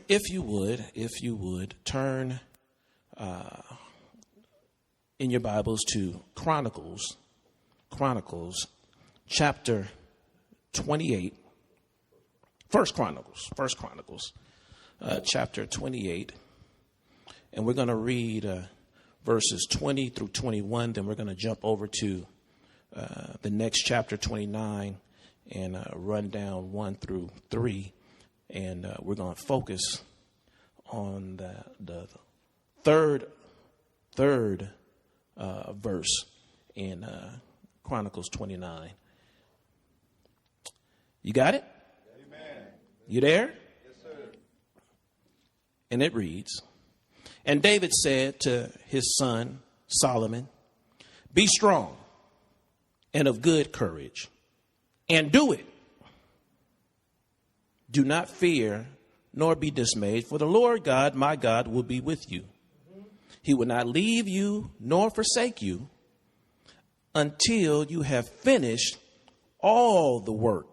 if you would turn in your Bibles to Chronicles chapter 28. First Chronicles chapter 28. And we're going to read verses 20 through 21. Then we're going to jump over to the next chapter, 29, and run down 1 through 3. And we're going to focus on the third verse in Chronicles 29. You got it? Amen. You there? Yes, sir. And it reads, "And David said to his son Solomon, be strong and of good courage, and do it. Do not fear, nor be dismayed, for the Lord God, my God, will be with you. He will not leave you nor forsake you until you have finished all the work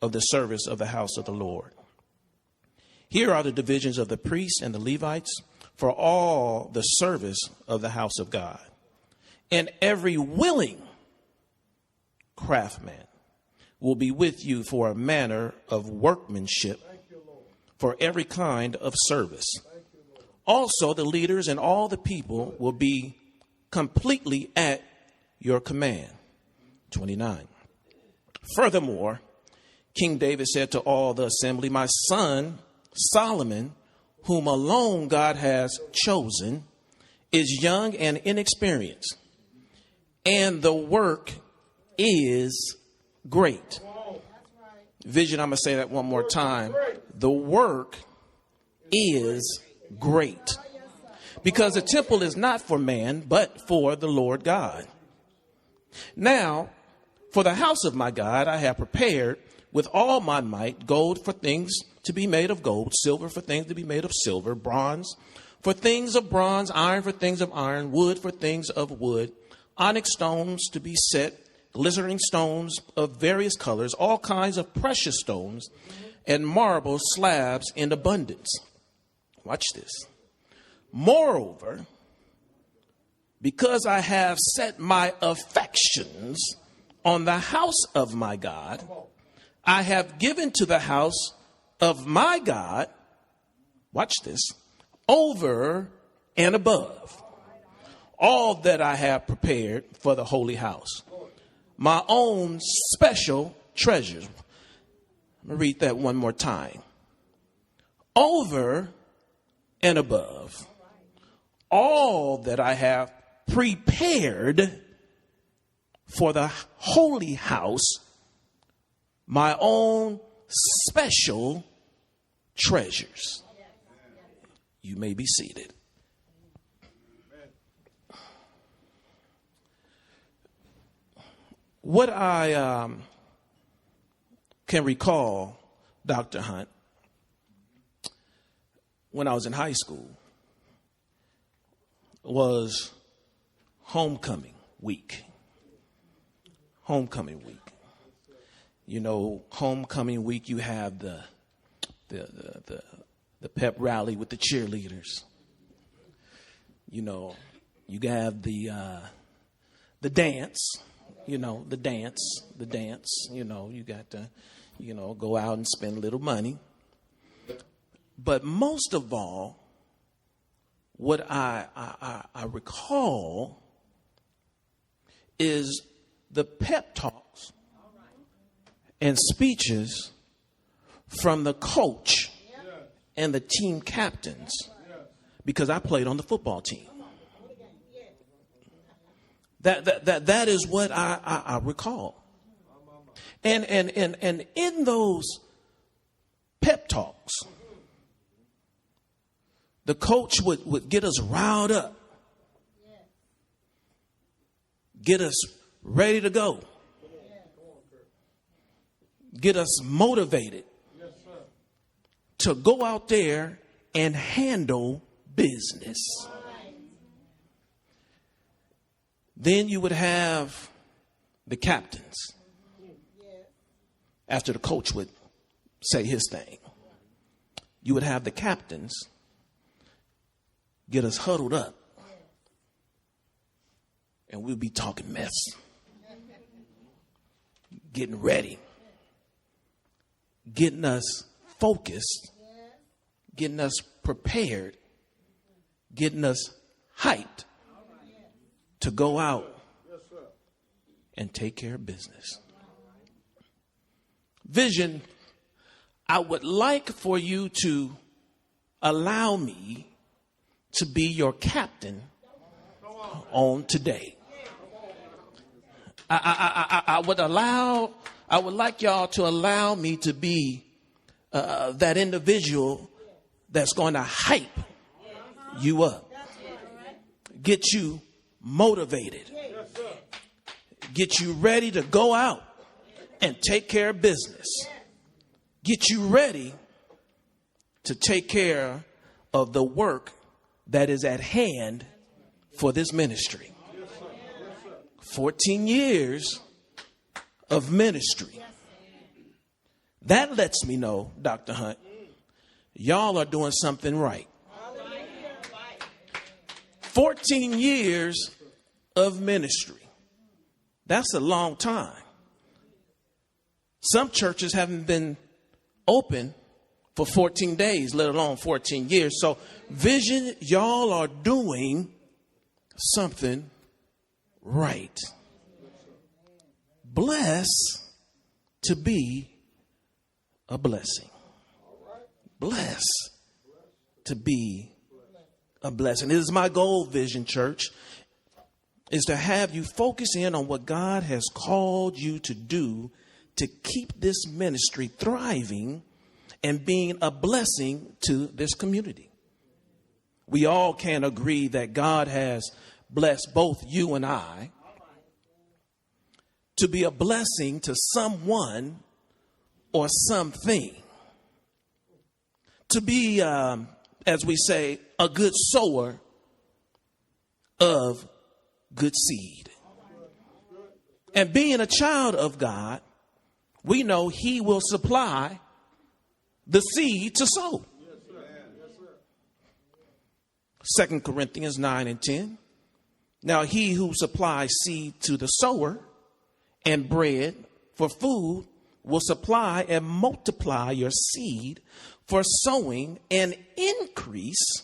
of the service of the house of the Lord. Here are the divisions of the priests and the Levites for all the service of the house of God. And every willing craftsman will be with you for a manner of workmanship, for every kind of service. Also, the leaders and all the people will be completely at your command." 29. "Furthermore, King David said to all the assembly, my son Solomon, whom alone God has chosen, is young and inexperienced, and the work is great." Vision, I'm going to say that one more time. The work is great. Because the temple is not for man, but for the Lord God. Now, for the house of my God, I have prepared with all my might gold for things to be made of gold, silver for things to be made of silver, bronze for things of bronze, iron for things of iron, wood for things of wood, onyx stones to be set, glittering stones of various colors, all kinds of precious stones, and marble slabs in abundance. Watch this. Moreover, because I have set my affections on the house of my God, I have given to the house of my God, watch this, over and above all that I have prepared for the holy house, my own special treasures. I'm going to read that one more time. Over and above all that I have prepared for the holy house, my own special treasures. You may be seated. What I can recall, Dr. Hunt, when I was in high school, was homecoming week. Homecoming week. You know, homecoming week, you have the pep rally with the cheerleaders. You know, you have the dance. You know, the dance, you know, you got to, you know, go out and spend a little money. But most of all, what I recall is the pep talks and speeches from the coach and the team captains, because I played on the football team. That is what I recall. And in those pep talks, the coach would get us riled up, get us ready to go, get us motivated to go out there and handle business. Then you would have the captains after the coach would say his thing. you would have the captains get us huddled up, and we'll be talking mess, getting ready, getting us focused, getting us prepared, getting us hyped to go out and take care of business. Vision, I would like for you to allow me to be your captain on today. I would like y'all to allow me to be that individual that's going to hype you up, get you motivated, get you ready to go out and take care of business, get you ready to take care of the work that is at hand for this ministry. 14 years of ministry. That lets me know, Dr. Hunt, y'all are doing something right. 14 years of ministry. That's a long time. Some churches haven't been open for 14 days, let alone 14 years. So, Vision, y'all are doing something right. Bless to be a blessing. Bless to be a blessing. It is my goal, Vision Church, is to have you focus in on what God has called you to do to keep this ministry thriving and being a blessing to this community. We all can agree that God has blessed both you and I to be a blessing to someone or something. To be, as we say, a good sower of good seed. And being a child of God, we know he will supply the seed to sow. 2 Corinthians 9 and 10. Now he who supplies seed to the sower and bread for food will supply and multiply your seed for sowing and increase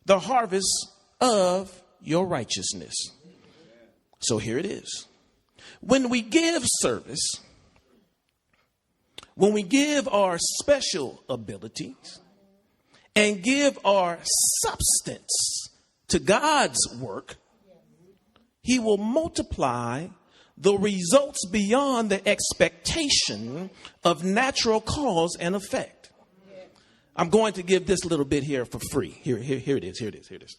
the harvest of your righteousness. So here it is. When we give service, when we give our special abilities and give our substance to God's work, he will multiply the results beyond the expectation of natural cause and effect. I'm going to give this little bit here for free. Here it is.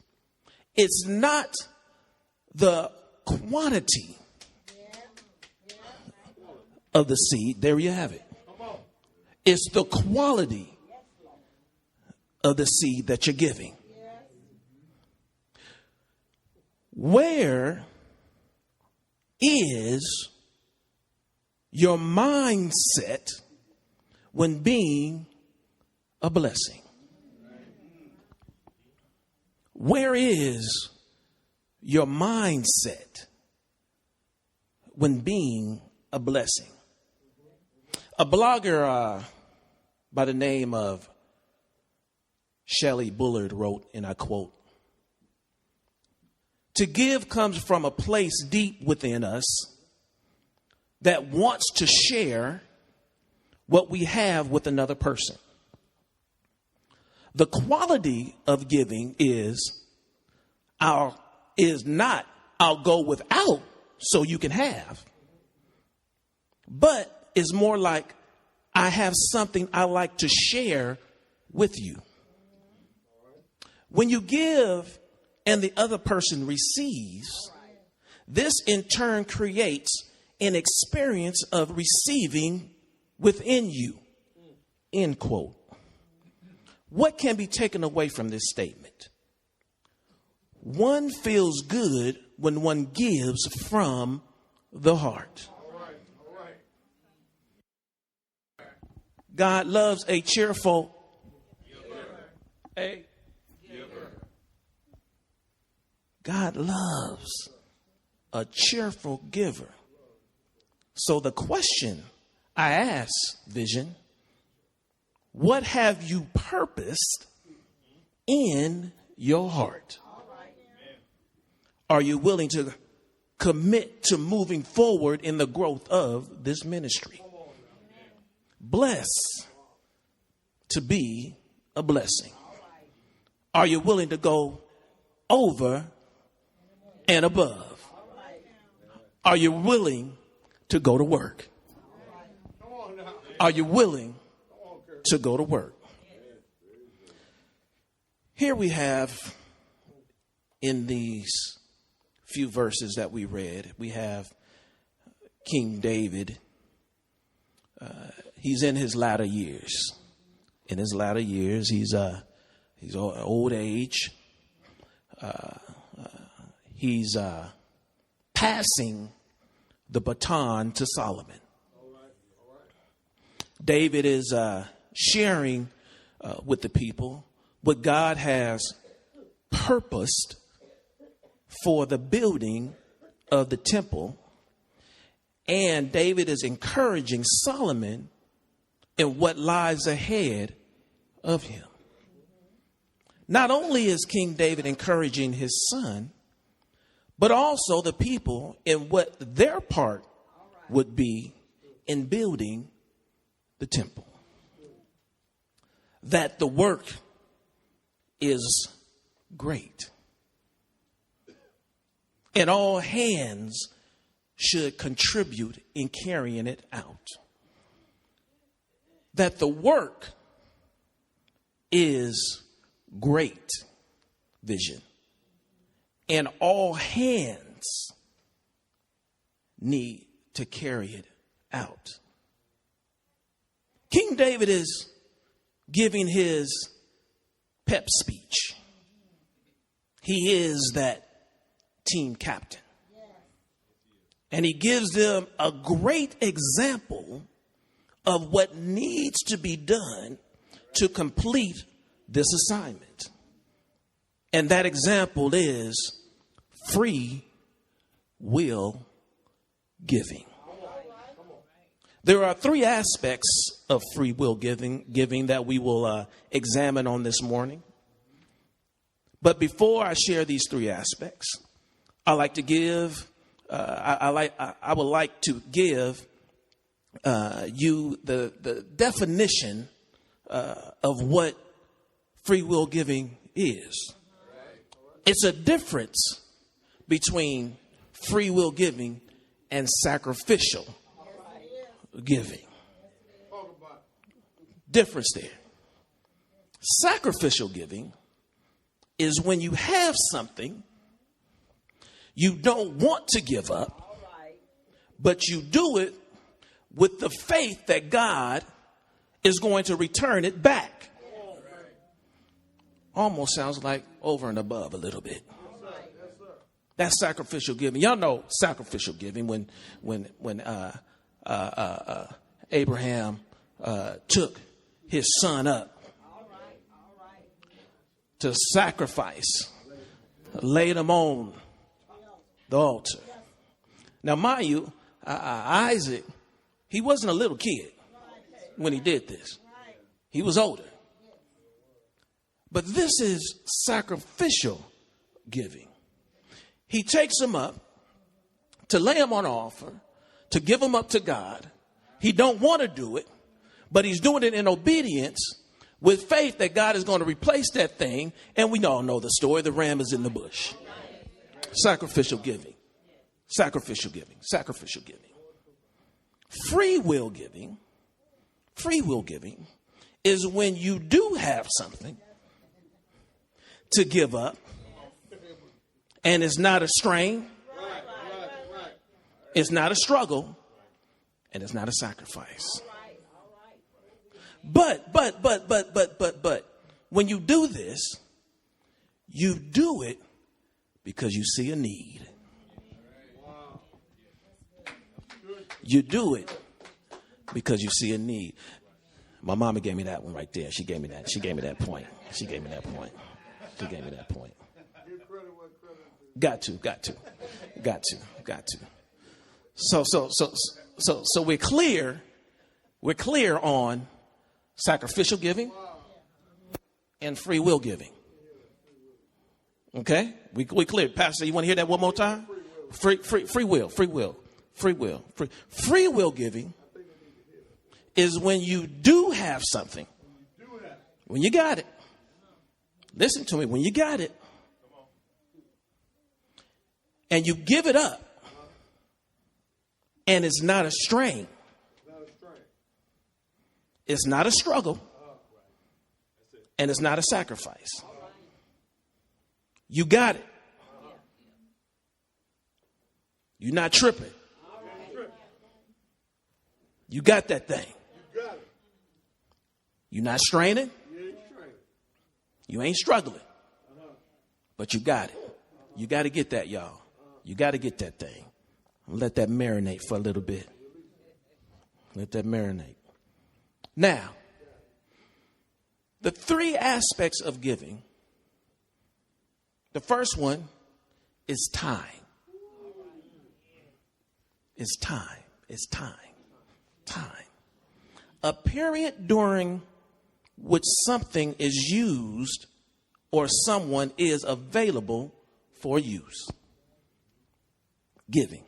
It's not the quantity of the seed. There you have it. It's the quality of the seed that you're giving. Where is your mindset when being a blessing? Where is your mindset when being a blessing? A blogger by the name of Shelley Bullard wrote, and I quote, "To give comes from a place deep within us that wants to share what we have with another person. The quality of giving is not I'll go without so you can have, but is more like I have something I like to share with you. When you give and the other person receives, this in turn creates an experience of receiving within you." End quote. What can be taken away from this statement? One feels good when one gives from the heart. God loves a cheerful a God loves a cheerful giver. So the question I ask, Vision, what have you purposed in your heart? Are you willing to commit to moving forward in the growth of this ministry? Bless to be a blessing. Are you willing to go over and above? Are you willing to go to work? Are you willing to go to work? Here we have in these few verses that we read, we have King David. He's in his latter years. In his latter years, he's old age. He's passing the baton to Solomon. David is sharing with the people what God has purposed for the building of the temple. And David is encouraging Solomon in what lies ahead of him. Not only is King David encouraging his son, but also the people in what their part would be in building the temple. That the work is great. And all hands should contribute in carrying it out. That the work is great, Vision. And all hands need to carry it out. King David is giving his pep speech. He is that team captain. And he gives them a great example of what needs to be done to complete this assignment. And that example is free will giving. There are three aspects of free will giving that we will examine on this morning. But before I share these three aspects, I like to give. I would like to give you the definition of what free will giving is. It's a difference between free will giving and sacrificial giving. Difference there. Sacrificial giving is when you have something you don't want to give up, but you do it with the faith that God is going to return it back. Almost sounds like over and above a little bit. That's sacrificial giving. Y'all know sacrificial giving when Abraham took his son up to sacrifice, laid him on the altar. Now, mind you, Isaac, he wasn't a little kid when he did this. He was older. But this is sacrificial giving. He takes him up to lay him on altar, to give him up to God. He don't want to do it, but he's doing it in obedience with faith that God is going to replace that thing. And we all know the story. The ram is in the bush. Sacrificial giving. Sacrificial giving. Sacrificial giving. Free will giving. Free will giving is when you do have something to give up, and it's not a strain, it's not a struggle, and it's not a sacrifice. But when you do this, you do it because you see a need. You do it because you see a need. My mama gave me that one right there. She gave me that. She gave me that point. She gave me that point. She gave me that point. Got to. So we're clear. We're clear on sacrificial giving and free will giving. Okay, we clear. Pastor, you want to hear that one more time? Free will giving is when you do have something. When you got it. Listen to me. When you got it and you give it up and it's not a strain. It's not a struggle. And it's not a sacrifice. You got it. You're not tripping. You got that thing. You're not straining. You ain't struggling. But you got it. You got to get that, y'all. You got to get that thing. Let that marinate for a little bit. Let that marinate. Now, the three aspects of giving. The first one is time. It's time. It's time. Time. A period during which something is used or someone is available for use. Giving.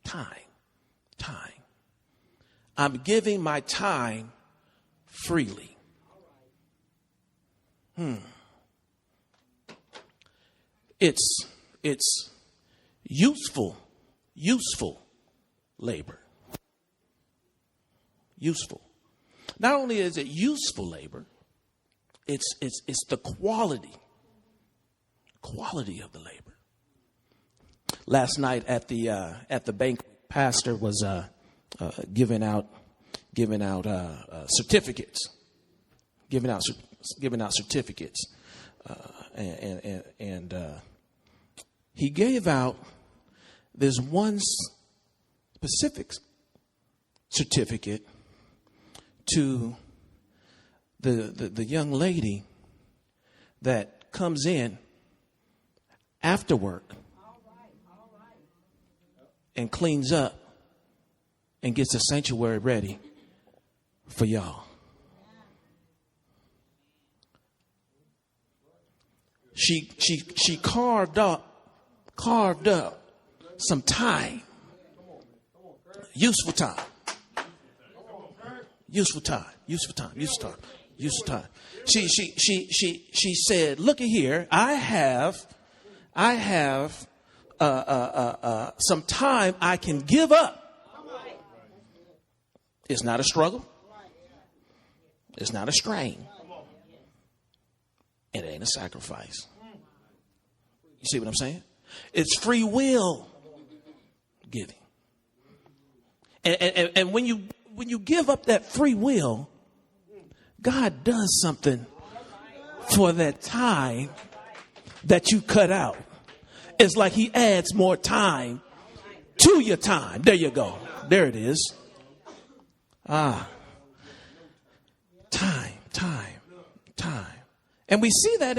Time. I'm giving my time freely. It's useful labor. Useful. Not only is it useful labor, it's the quality of the labor. Last night at the banquet, pastor was giving out certificates, giving out certificates, and he gave out this one specific certificate to the young lady that comes in after work and cleans up and gets the sanctuary ready for y'all. She carved up some time. Useful time. She said, "Look at here. I have some time I can give up. It's not a struggle. It's not a strain. It ain't a sacrifice." You see what I'm saying? It's free will giving. And when you give up that free will, God does something for that time that you cut out. It's like he adds more time to your time. There you go. There it is. Time. And we see that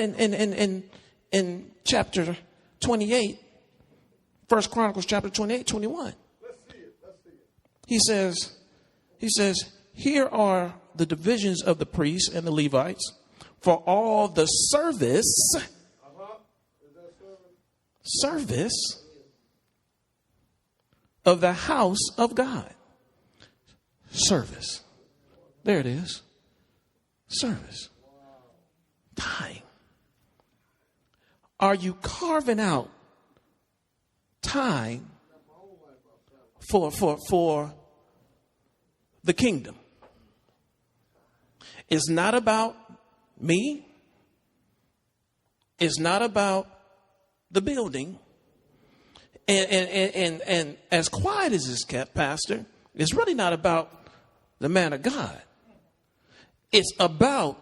in chapter 28, 1 Chronicles chapter 28, 21. He says, here are the divisions of the priests and the Levites for all the service of the house of God. Service. There it is. Service. Time. Are you carving out time for the kingdom? It's not about me. It's not about the building. And as quiet as it's kept, Pastor, it's really not about the man of God. It's about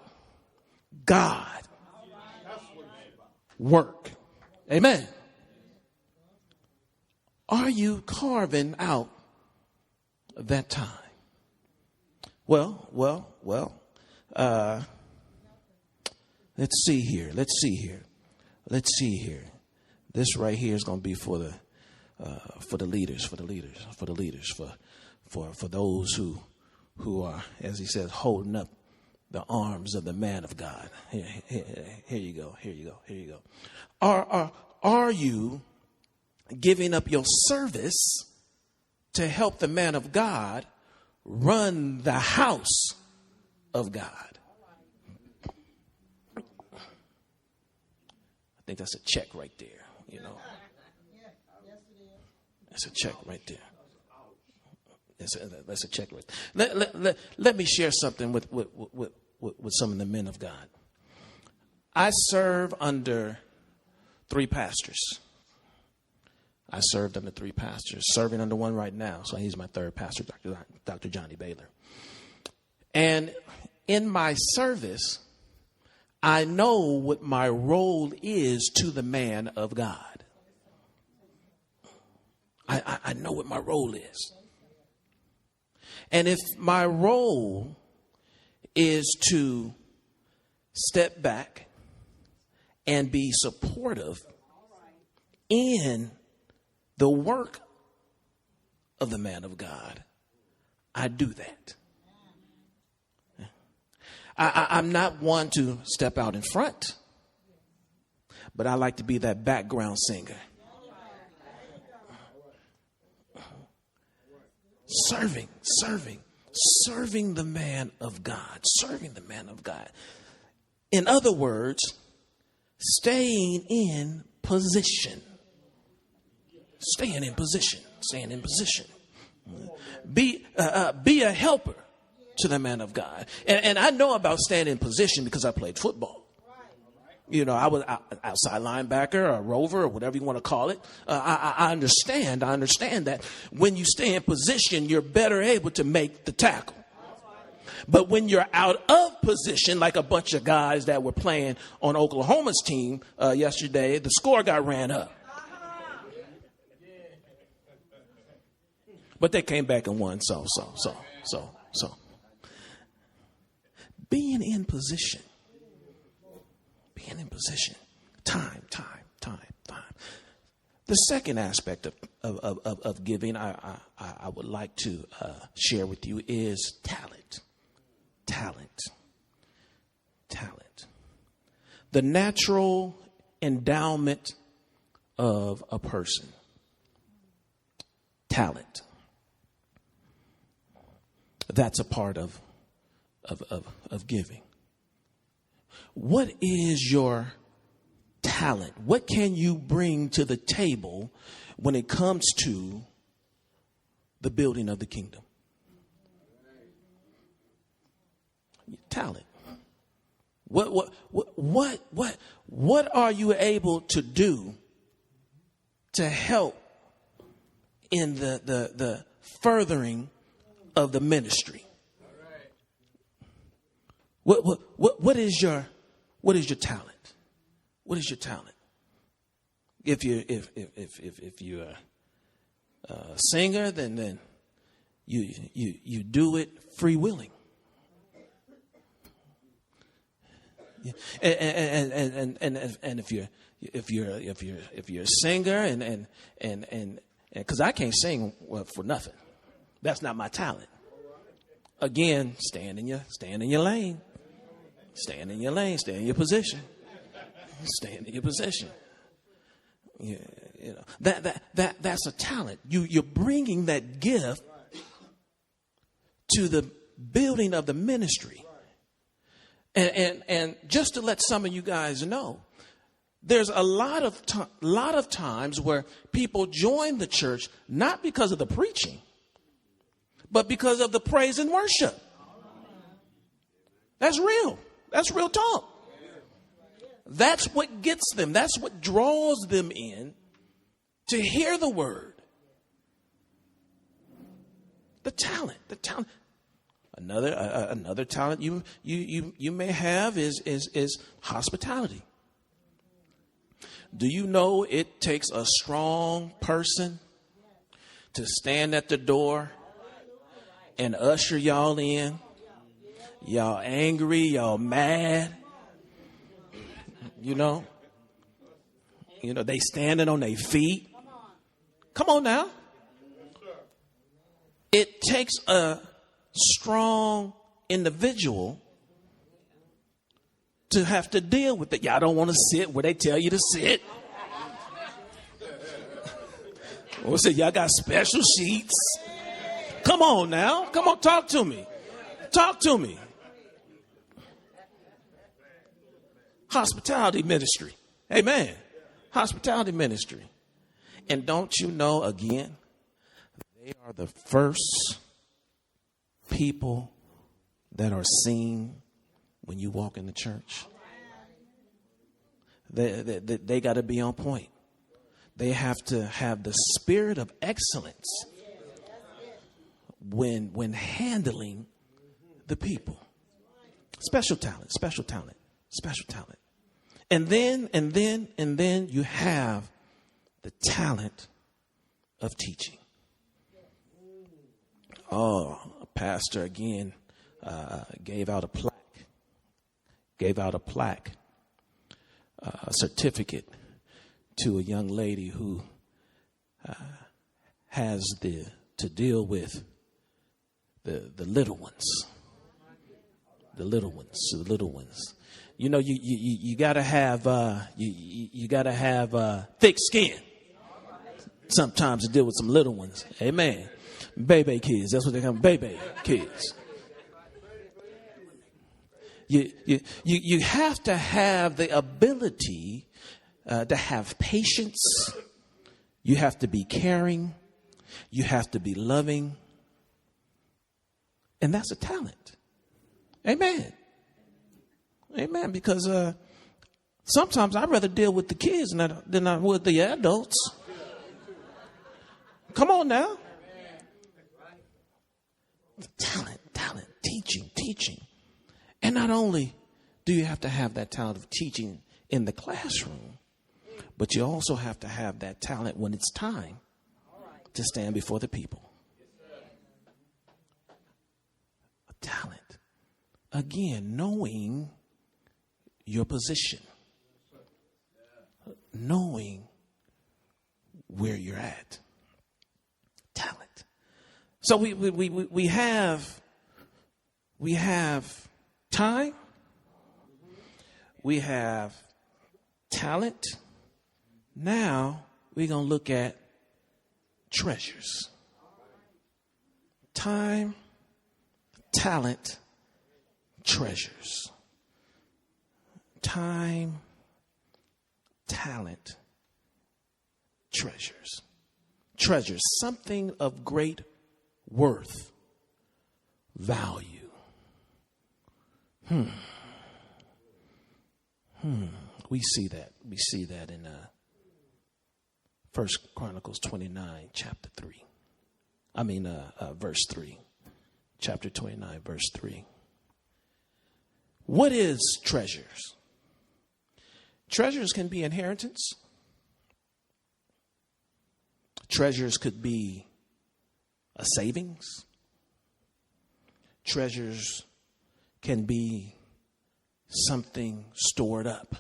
God. Work. Amen. Are you carving out that time? Let's see here. This right here is going to be for the leaders, for those who are, as he says, holding up the arms of the man of God. Here you go. Are you giving up your service to help the man of God run the house of God? I think that's a check right there, you know. That's a check right there. That's a check right there. Let me share something with some of the men of God. I serve under 3 pastors. I served under 3 pastors, serving under one right now. So he's my 3rd pastor, Dr. Johnny Baylor. And in my service, I know what my role is to the man of God. I know what my role is. And if my role is to step back and be supportive in the work of the man of God, I do that. I'm not one to step out in front, but I like to be that background singer. Serving the man of God, In other words, staying in position. Be a helper to the man of God. And I know about staying in position because I played football. You know, I was outside linebacker or a rover or whatever you want to call it. I understand that when you stay in position, you're better able to make the tackle. But when you're out of position, like a bunch of guys that were playing on Oklahoma's team yesterday, the score got ran up. But they came back and won. So. Being in position. Time. The second aspect of giving I would like to share with you is talent. The natural endowment of a person. Talent. That's a part of giving. What is your talent? What can you bring to the table when it comes to the building of the kingdom? Talent. What are you able to do to help in the furthering of the ministry? What is your talent? What is your talent? If you're a singer, then you do it free willing. And if you're a singer and because I can't sing for nothing, that's not my talent. Again, stand in your lane. Stand in your lane. Stay in your position. Stand in your position. You know that's a talent. You're bringing that gift to the building of the ministry. And just to let some of you guys know, there's a lot of times where people join the church not because of the preaching, but because of the praise and worship. That's real. That's real talk. That's what gets them. That's what draws them in to hear the word. The talent. Another talent you may have is hospitality. Do you know it takes a strong person to stand at the door and usher y'all in Y'all angry, y'all mad. You know, they standing on their feet. Come on now. It takes a strong individual to have to deal with it. Y'all don't want to sit where they tell you to sit. Or say y'all got special sheets. Come on now. Come on, talk to me. Talk to me. Hospitality ministry. Amen. Hospitality ministry. And don't you know, again, they are the first people that are seen when you walk in the church. They got to be on point. They have to have the spirit of excellence when handling the people. Special talent. And then you have the talent of teaching. Oh, a pastor again gave out a plaque, a certificate to a young lady who has to deal with the little ones. The little ones. You know, you gotta have you gotta have thick skin sometimes to deal with some little ones. Amen. Baby kids, that's what they call them, baby kids. You have to have the ability to have patience. You have to be caring. You have to be loving. And that's a talent. Amen. Amen. Because sometimes I'd rather deal with the kids than I would the adults. Come on now. Talent, teaching. And not only do you have to have that talent of teaching in the classroom, but you also have to have that talent when it's time to stand before the people. A talent. Again, knowing your position. Knowing where you're at. Talent. So we have time. We have talent. Now we're going to look at treasures. Time, talent, treasures. Time, talent, treasures. Treasures, something of great worth, value. We see that. We see that in 1 Chronicles 29, chapter 3. Verse 3. Chapter 29, verse 3. What is treasures? Treasures can be inheritance. Treasures could be a savings. Treasures can be something stored up.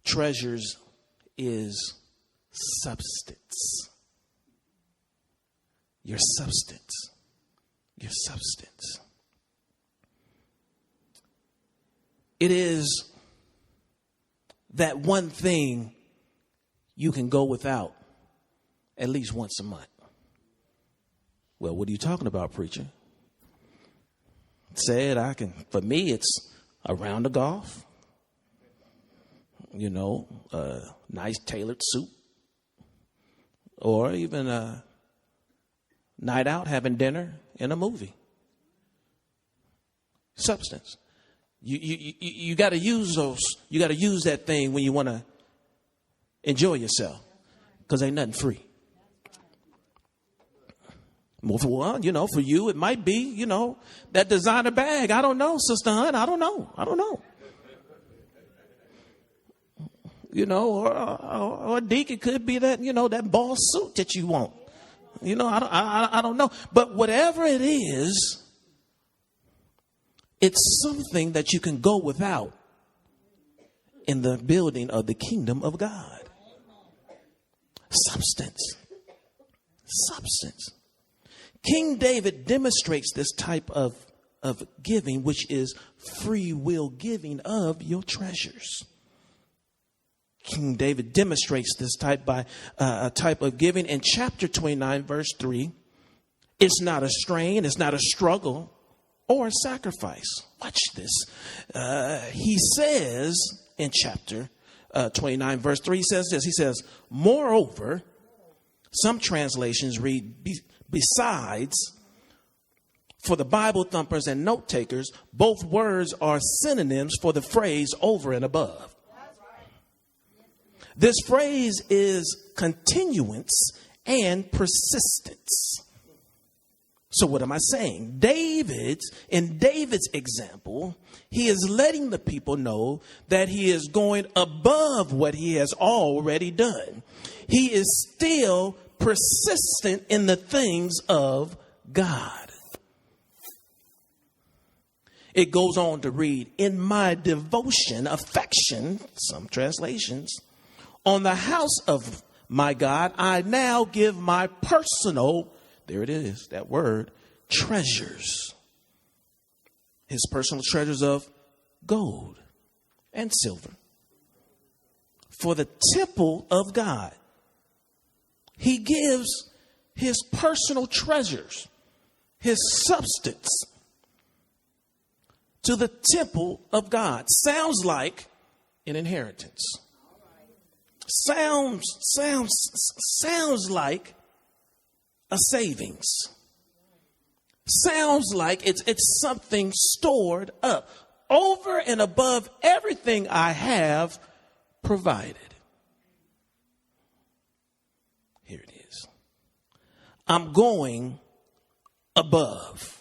Treasures is substance. Your substance. Your substance. It is that one thing you can go without at least once a month. Well, what are you talking about, preacher? For me, it's a round of golf, a nice tailored suit, or even a night out having dinner and a movie. Substance. You got to use those. You got to use that thing when you want to enjoy yourself, because ain't nothing free. Well, for you, it might be, that designer bag. I don't know, Sister Hunt. I don't know. Or Deke, it could be that, that ball suit that you want. I don't know. But whatever it is, It's something that you can go without in the building of the kingdom of God. Substance. King David demonstrates this type of giving, which is free will giving of your treasures. King David demonstrates this type of giving in chapter 29, verse 3. It's not a strain, it's not a struggle or a sacrifice. Watch this. He says in chapter 29, verse 3, he says this. He says, moreover, some translations read besides. For the Bible thumpers and note takers, both words are synonyms for the phrase over and above. This phrase is continuance and persistence. So what am I saying? In David's example, he is letting the people know that he is going above what he has already done. He is still persistent in the things of God. It goes on to read, in my devotion, affection, some translations, on the house of my God, I now give my personal, there it is, that word, treasures. His personal treasures of gold and silver. For the temple of God. He gives his personal treasures, his substance, to the temple of God. Sounds like an inheritance. Sounds like a savings. Sounds like it's something stored up over and above everything I have provided. Here it is. I'm going above.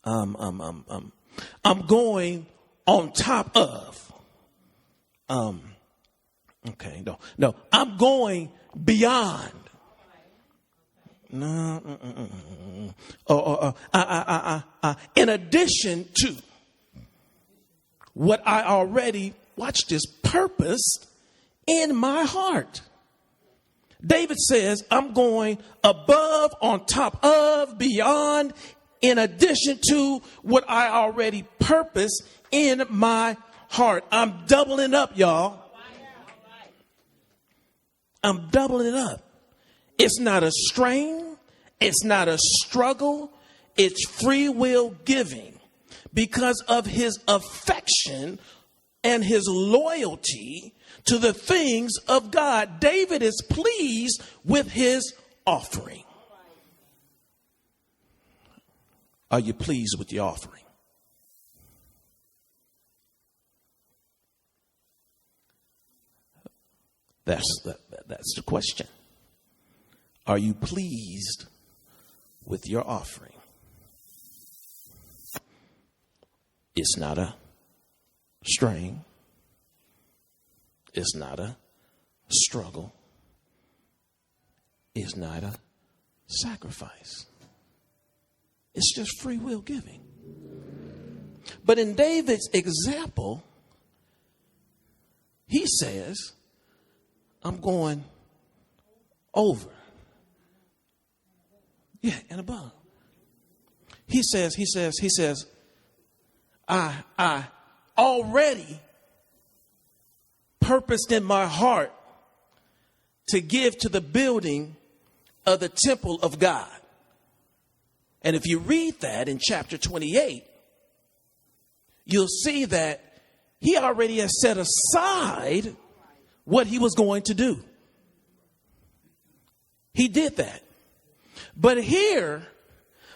I'm going on top of. Okay, no, I'm going beyond. No, in addition to what I already, watch this, purposed in my heart. David says, I'm going above, on top of, beyond, in addition to what I already purposed in my heart. I'm doubling up, y'all. I'm doubling it up. It's not a strain. It's not a struggle. It's free will giving because of his affection and his loyalty to the things of God. David is pleased with his offering. Are you pleased with your offering? That's the question. Are you pleased with your offering? It's not a strain. It's not a struggle. It's not a sacrifice. It's just free will giving. But in David's example, he says, I'm going over. Yeah, and above. He says, I already purposed in my heart to give to the building of the temple of God. And if you read that in chapter 28, you'll see that he already has set aside what he was going to do. He did that. But here,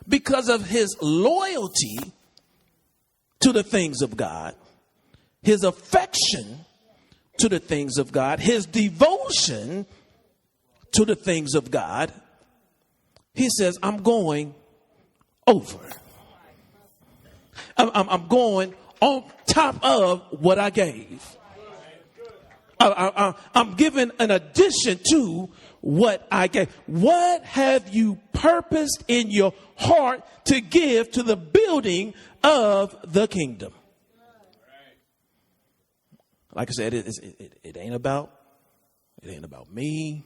because of his loyalty to the things of God, his affection to the things of God, his devotion to the things of God, he says, I'm going over. I'm going on top of what I gave. I'm giving an addition to what I gave. What have you purposed in your heart to give to the building of the kingdom. Like I said, it ain't about me.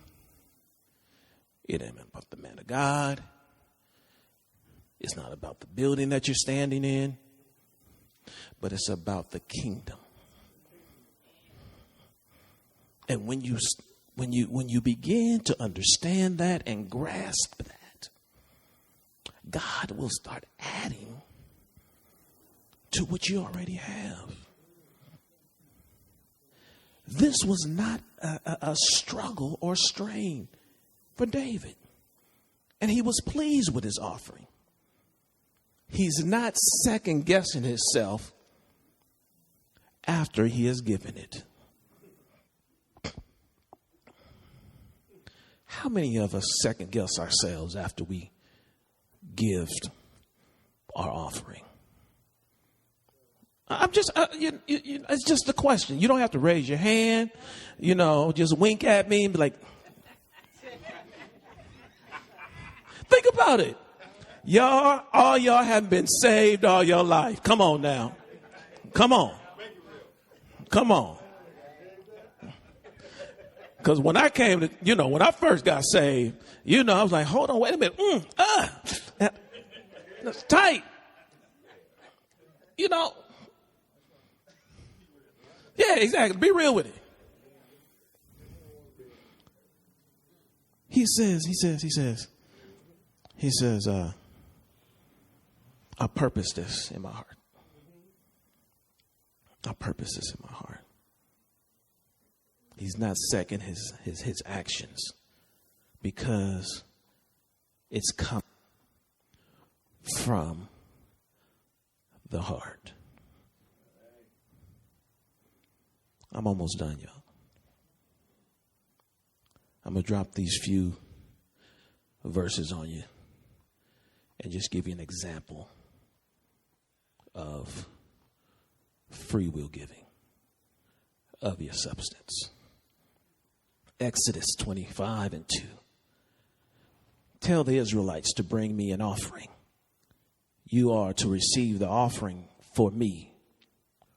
It ain't about the man of God. It's not about the building that you're standing in, but it's about the kingdom. And when you begin to understand that and grasp that, God will start adding to what you already have. This was not a struggle or strain for David. And he was pleased with his offering. He's not second guessing himself after he has given it. How many of us second guess ourselves after we give our offering? I'm just, it's just a question. You don't have to raise your hand, just wink at me and be like, think about it. All y'all haven't been saved all your life. Come on now. Come on. Because when I came to, when I first got saved, I was like, hold on, wait a minute. That's tight. Yeah, exactly. Be real with it. He says, I purpose this in my heart. I purpose this in my heart. He's not second his actions because it's come from the heart. I'm almost done, y'all. I'm going to drop these few verses on you and just give you an example of free will giving of your substance. Exodus 25:2. Tell the Israelites to bring me an offering. You are to receive the offering for me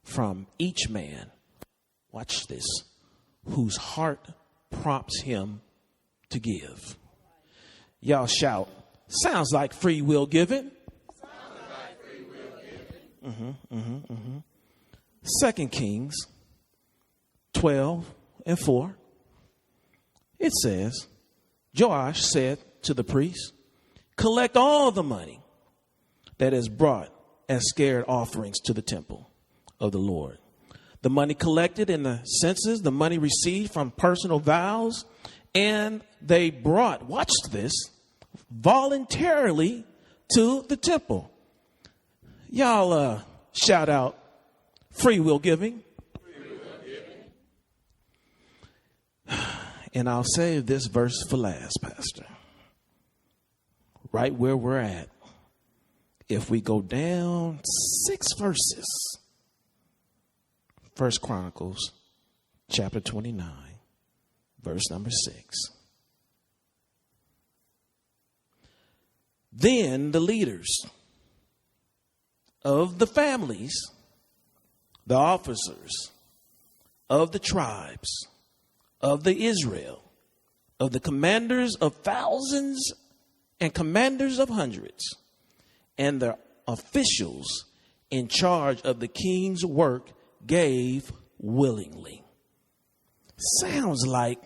from each man. Watch this. Whose heart prompts him to give. Y'all shout. Sounds like free will giving. Second Kings 12:4. It says, Joash said to the priest, collect all the money that is brought as scared offerings to the temple of the Lord. The money collected in the census, the money received from personal vows, and they brought, watch this, voluntarily to the temple. Y'all shout out free will giving. And I'll save this verse for last, Pastor. Right where we're at. If we go down 6 verses. 1 Chronicles chapter 29, verse number 6. Then the leaders of the families, the officers of the tribes of the Israel, of the commanders of thousands and commanders of hundreds, and the officials in charge of the king's work gave willingly. Sounds like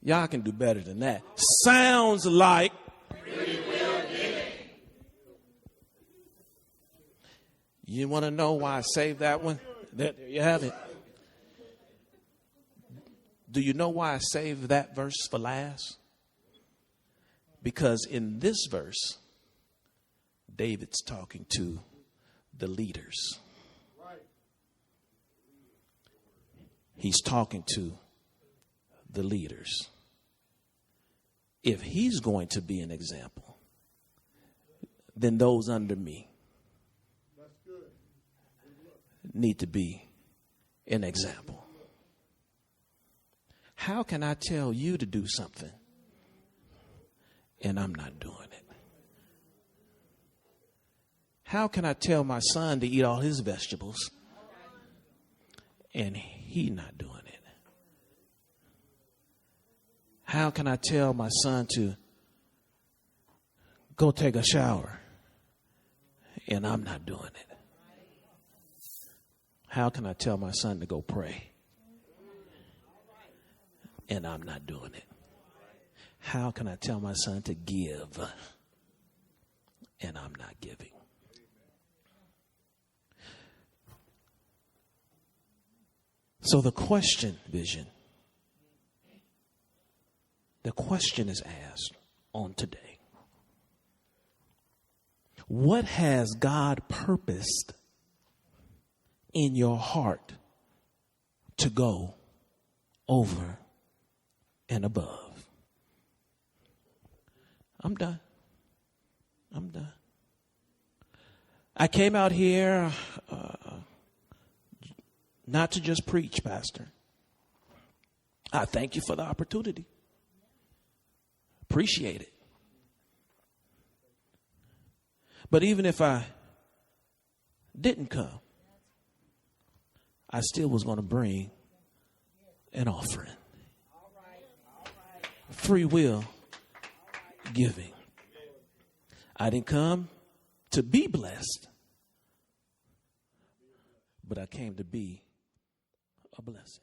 y'all can do better than that. Sounds like you want to know why I saved that one? There you have it. Do you know why I saved that verse for last? Because in this verse, David's talking to the leaders. He's talking to the leaders. If he's going to be an example, then those under me need to be an example. How can I tell you to do something and I'm not doing it? How can I tell my son to eat all his vegetables and he not doing it? How can I tell my son to go take a shower and I'm not doing it? How can I tell my son to go pray and I'm not doing it? How can I tell my son to give and I'm not giving? So the question, Vision, the question is asked on today. What has God purposed in your heart to go over and above? I'm done. I came out here not to just preach, Pastor. I thank you for the opportunity. Appreciate it. But even if I didn't come, I still was going to bring an offering. Free will giving. I didn't come to be blessed, but I came to be a blessing.